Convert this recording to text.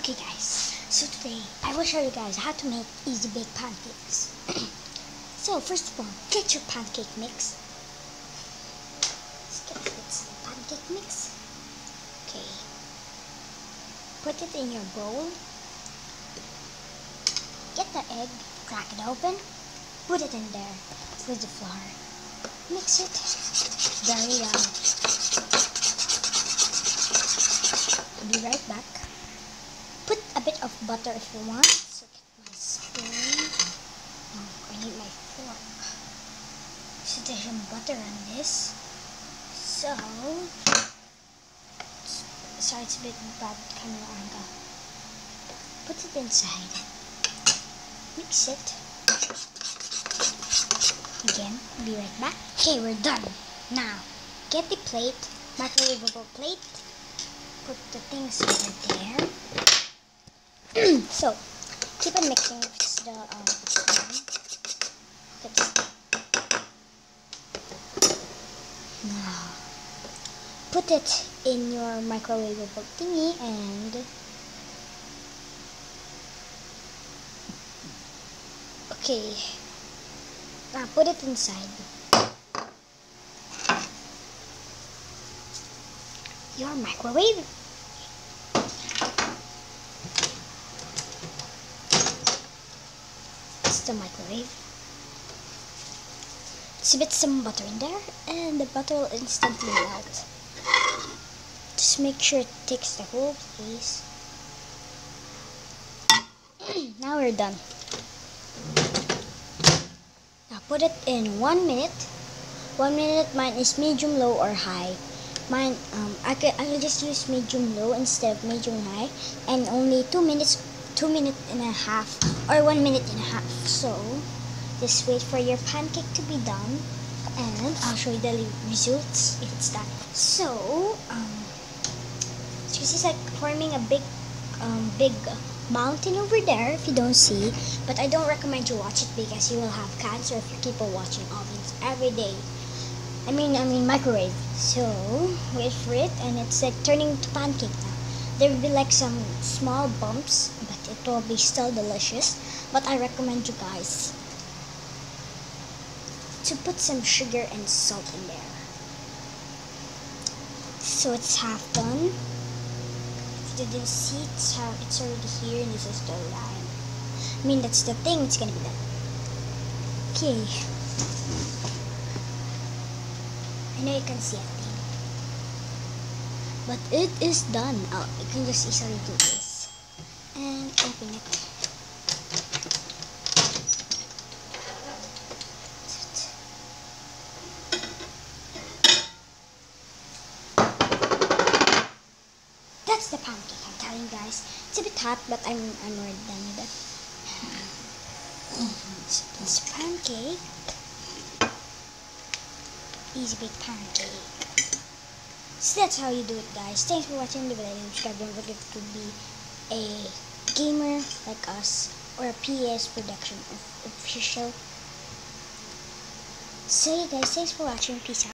Okay guys, so today I will show you guys how to make easy baked pancakes. So first of all, get your pancake mix. Let's get some pancake mix. Okay, put it in your bowl. Get the egg, crack it open, put it in there with the flour. Mix it very well. I'll be right back. Put a bit of butter if you want. So get my spoon. Oh, I need my fork. So there's some butter on this. So, sorry, it's a bit bad camera angle. Put it inside. Mix it. Again, be right back. Okay, we're done. Now, get the plate, microwavable plate. Put the things over there. So, keep on mixing if it's the now, put it in your microwavable thingy and okay. Now put it inside your microwave. The microwave. Spit some butter in there and the butter will instantly melt. Just make sure it takes the whole place. Now we're done. Now put it in 1 minute. 1 minute, mine is medium low or high. Mine I will just use medium low instead of medium high, and only 2 minutes, 2 minutes and a half or 1 minute and a half. So just wait for your pancake to be done and I'll show you the results if it's done. So it's like forming a big mountain over there if you don't see, but I don't recommend you watch it because you will have cancer if you keep on watching ovens every day. I mean microwave. So wait for it, and it's like turning to pancake now. There will be like some small bumps, but it will be still delicious. But I recommend you guys to put some sugar and salt in there. So it's half done. If you didn't see, it's already here, and this is the line. I mean, that's the thing, it's gonna be done. Okay. I know you can see it. But it is done. Oh, you can just easily do this. And open it. That's the pancake, I'm telling you guys. It's a bit hot, but I'm already done with it. So it's pancake. Easy baked pancake. So that's how you do it, guys. Thanks for watching the video. Subscribe, don't forget to be a gamer like us or a PS production official. So you guys, thanks for watching. Peace out.